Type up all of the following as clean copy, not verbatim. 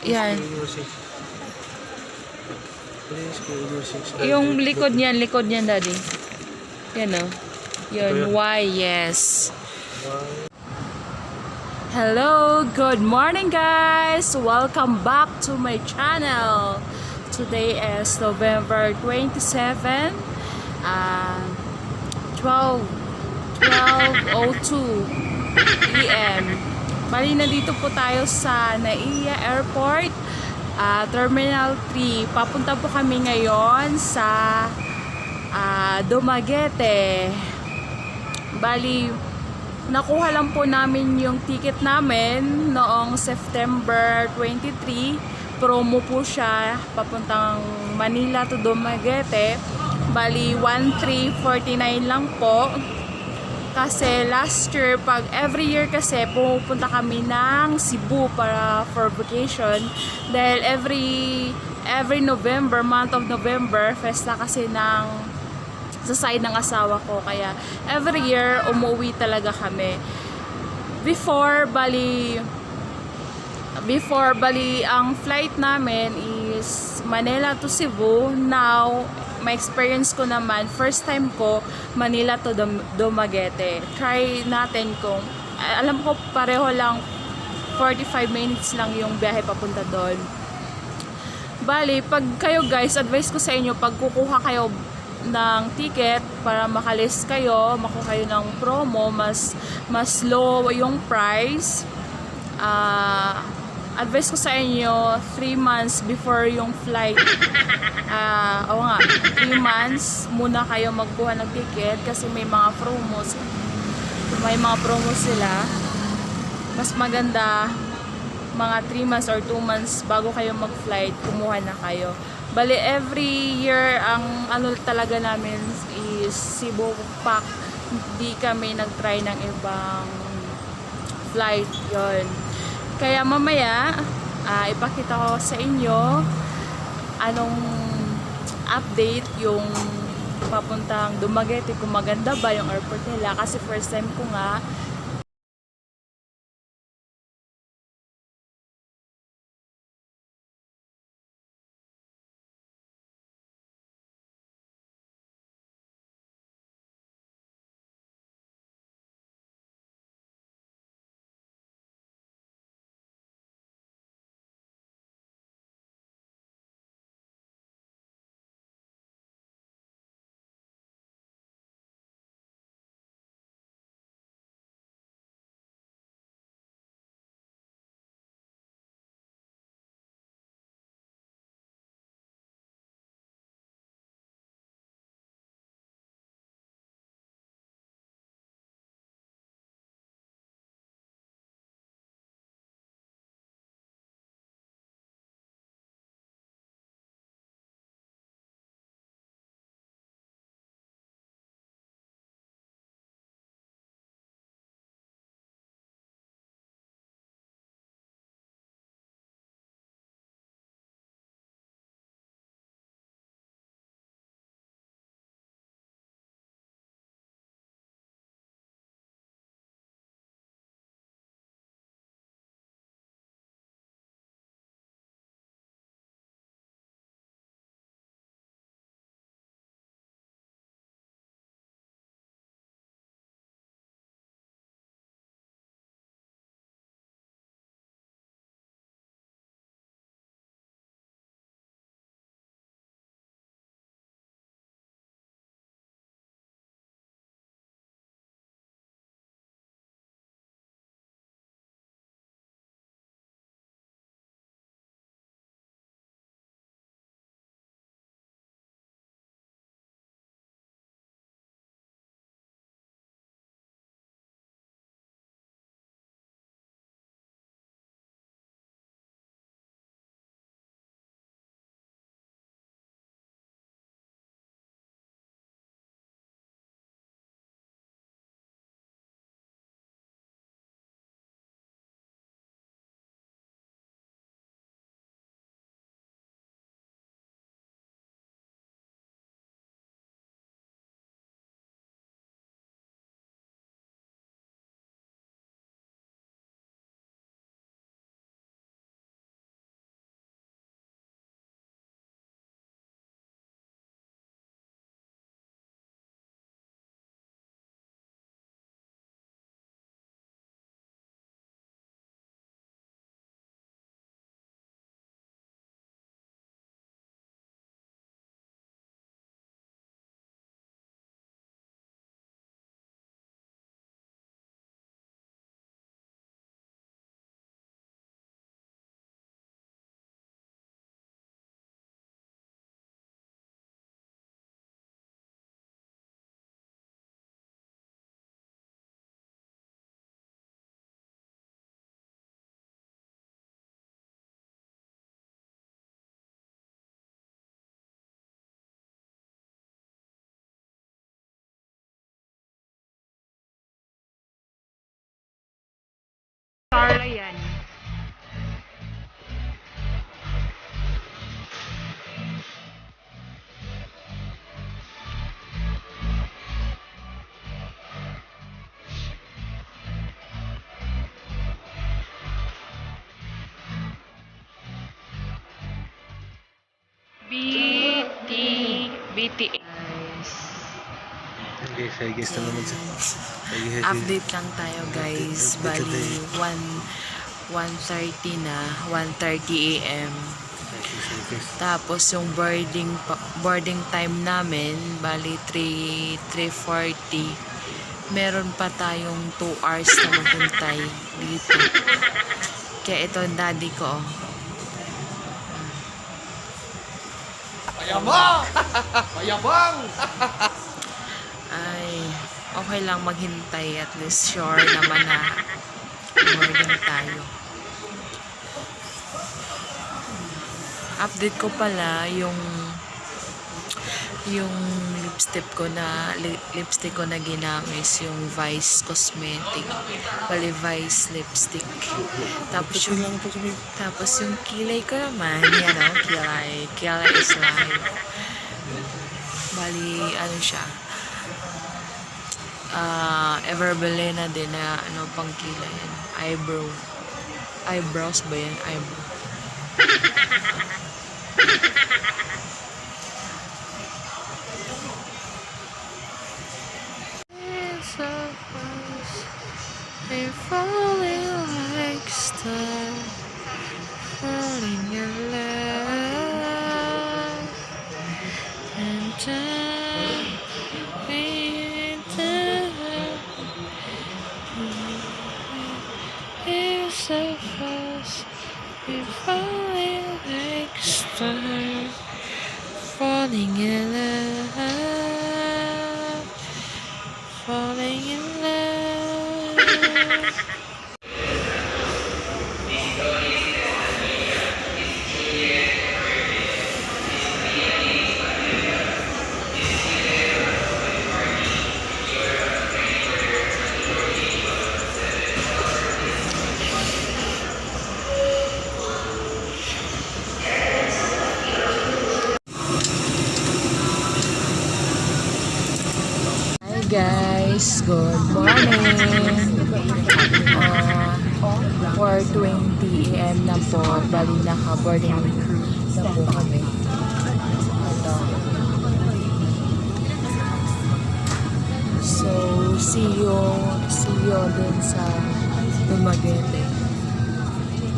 Yan. SK06. Yung likod niyan, daddy. Yan o. Yun, Y, yes. Hello, good morning guys! Welcome back to my channel. Today is November 27, 12:02 PM. Bali, nandito po tayo sa Naiya Airport, Terminal 3. Papunta po kami ngayon sa Dumaguete. Bali, nakuha lang po namin yung ticket namin noong September 23. Promo po siya papuntang Manila to Dumaguete. Bali, 1,349 lang po. Kasi last year, every year kasi pupunta kami ng Cebu para for vacation. Dahil every November, month of November, festa kasi sa side ng asawa ko. Kaya every year, umuwi talaga kami. Before, bali, ang flight namin is Manila to Cebu. Now, may experience ko naman, first time ko, Manila to Dumaguete. Try natin kung, alam ko pareho lang, 45 minutes lang yung biyahe papunta doon. Bali, pag kayo guys, advice ko sa inyo, pag kukuha kayo ng ticket para makalis kayo, makuha kayo ng promo, mas low yung price. Advice ko sa inyo, 3 months before yung flight, 3 months muna kayo magkuha ng ticket kasi may mga promos sila. Mas maganda mga 3 months or 2 months bago kayo mag-flight, kumuha na kayo. Bali, every year, ang talaga namin is Cebu pack. Hindi kami nag-try ng ibang flight, yon. Kaya mamaya, ipakita ko sa inyo anong update yung papuntang Dumaguete, kung maganda ba yung airport nila. Kasi first time ko nga, pala yan. BTS. Okay, say guys na naman sa. Update lang tayo guys. Bali 1:30 na, 1:30 AM. Tapos yung boarding time namin bali 3:40. Meron pa tayong 2 hours na maghintay dito. Kaya ito ang daddy ko. Mayabang! Mayabang! Ay, okay lang maghintay, at least sure naman na boarding tayo. Update ko pala yung lipstick ko na ginamit, yung Vice Cosmetic, bali Vice lipstick. Tapos yung kilay ko naman, yan o, kilay is life. Bali, ano siya, Everbelena din na ano pang kilay yan, eyebrows ba yan, eyebrow. We're falling like stars, falling in love, and time is so fast. We're falling like stars, falling in love, falling in love. Guys, good morning. 4:20 AM na po. Bali naka-boarding na po kami. Ito. So, see you din sa Dumaguete.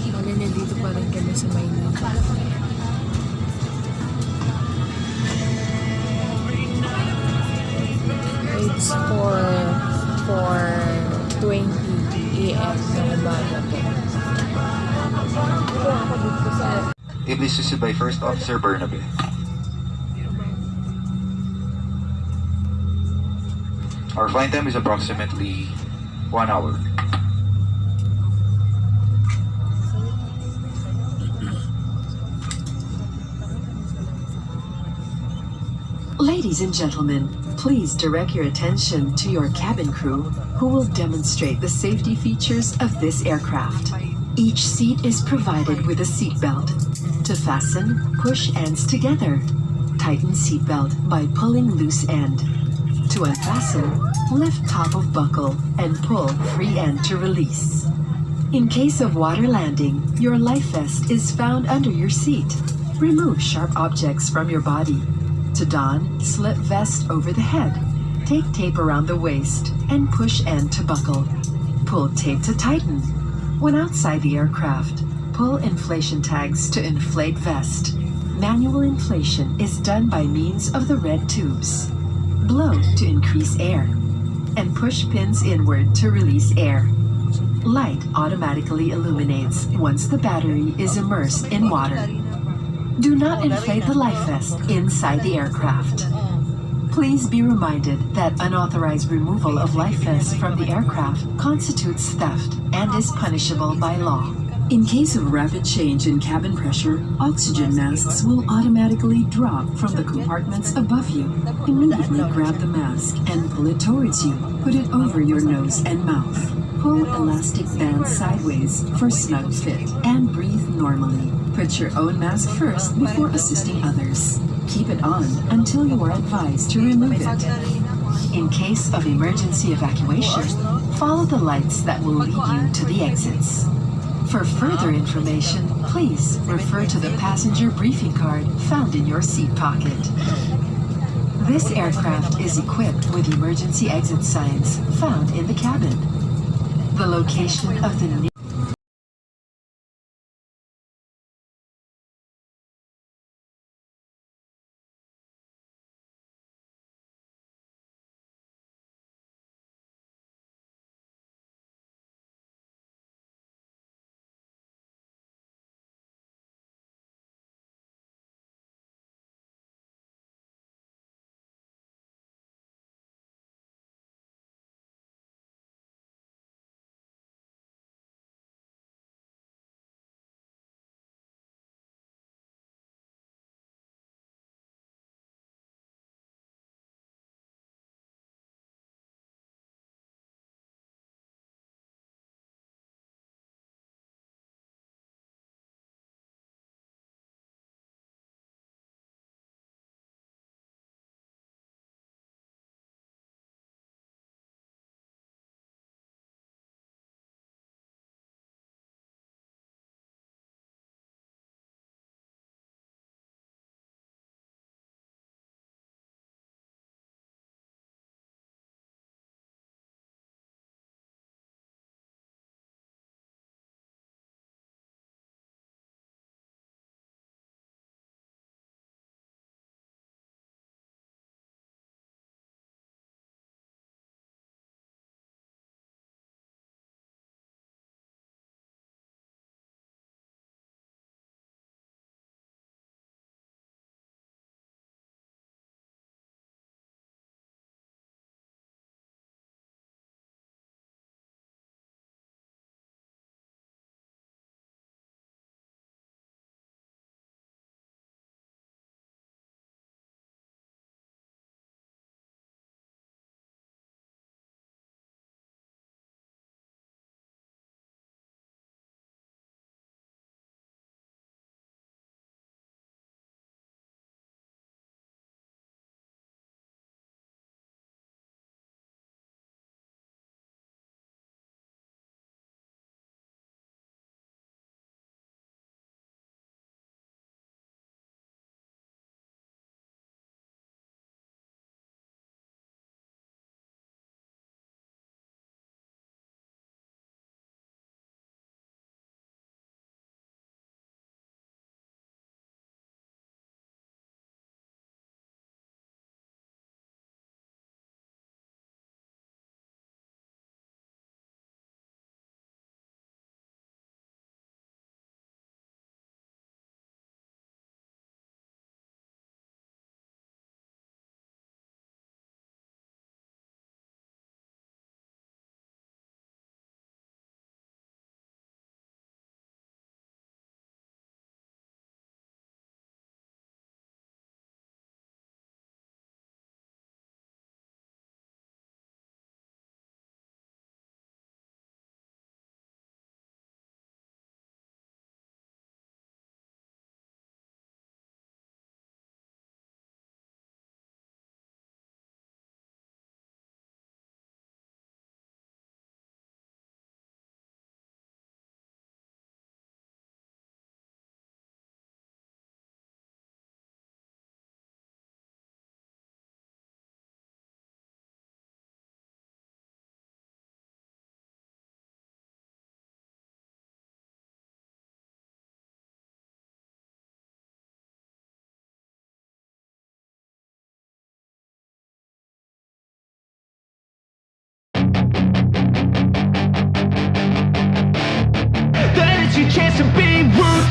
Bali nandito pa rin kami sa Maynila. It's 4:20 AM na umaga po. Iblis is by First Officer Bernabe. Our flight time is approximately 1 hour. Ladies and gentlemen, please direct your attention to your cabin crew who will demonstrate the safety features of this aircraft. Each seat is provided with a seat belt. To fasten, push ends together. Tighten seat belt by pulling loose end. To unfasten, lift top of buckle and pull free end to release. In case of water landing, your life vest is found under your seat. Remove sharp objects from your body. To don, slip vest over the head. Take tape around the waist and push end to buckle. Pull tape to tighten. When outside the aircraft, pull inflation tags to inflate vest. Manual inflation is done by means of the red tubes. Blow to increase air. And push pins inward to release air. Light automatically illuminates once the battery is immersed in water. Do not inflate the life vest inside the aircraft. Please be reminded that unauthorized removal of life vests from the aircraft constitutes theft and is punishable by law. In case of rapid change in cabin pressure, oxygen masks will automatically drop from the compartments above you. Immediately grab the mask and pull it towards you. Put it over your nose and mouth. Pull elastic band sideways for snug fit and breathe normally. Put your own mask first before assisting others. Keep it on until you are advised to remove it. In case of emergency evacuation, follow the lights that will lead you to the exits. For further information, please refer to the passenger briefing card found in your seat pocket. This aircraft is equipped with emergency exit signs found in the cabin. The location of the new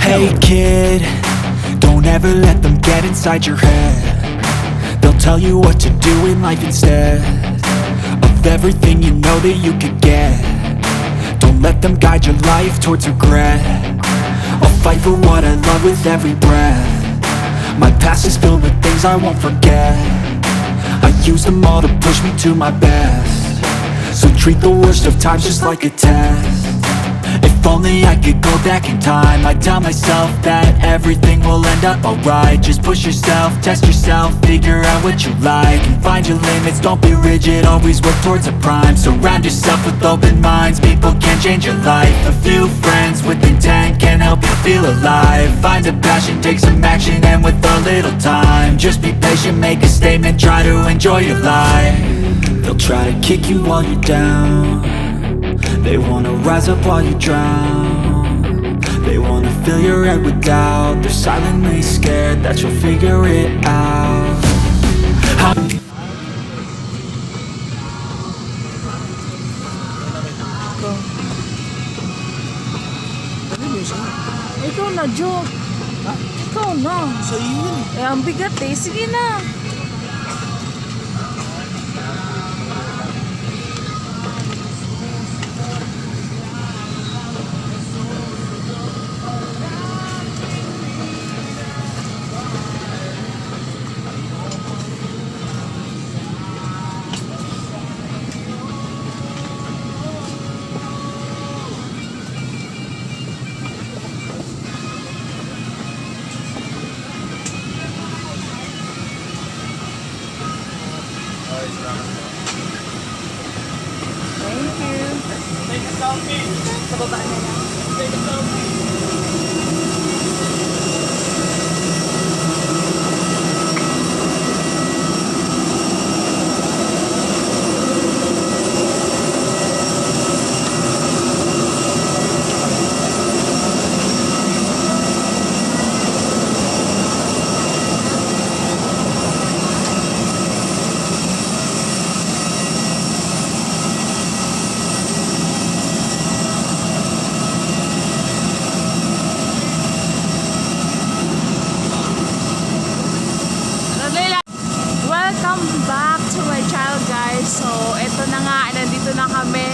Hey kid, don't ever let them get inside your head. They'll tell you what to do in life instead of everything you know that you could get. Don't let them guide your life towards regret. I'll fight for what I love with every breath. My past is filled with things I won't forget. I use them all to push me to my best. So treat the worst of times just like a test. If only I could go back in time, I'd tell myself that everything will end up alright. Just push yourself, test yourself, figure out what you like, and find your limits, don't be rigid, always work towards a prime. Surround yourself with open minds, people can change your life. A few friends with intent can help you feel alive. Find a passion, take some action, and with a little time, just be patient, make a statement, try to enjoy your life. They'll try to kick you while you're down, they wanna rise up while you drown. They wanna fill your head with doubt, they're silently scared that you'll figure it out. Ikaw na, Joke. Ikaw na. Sa iyo yun eh. Eh, ang bigat eh. Sige na. Thank you. Take a selfie. Sa baba na lang. Take a selfie. Welcome back to my channel, guys. So, eto na nga, nandito na kami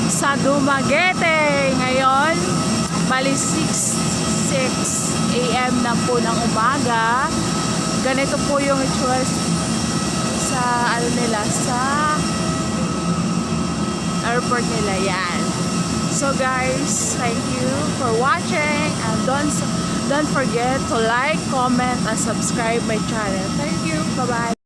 sa Dumaguete ngayon. Bali 6 AM na po ng umaga. Ganito po yung itsura sa ano nila, sa airport nila, yan. So guys, thank you for watching, and don't forget to like, comment, and subscribe my channel. Thank you. Bye-bye.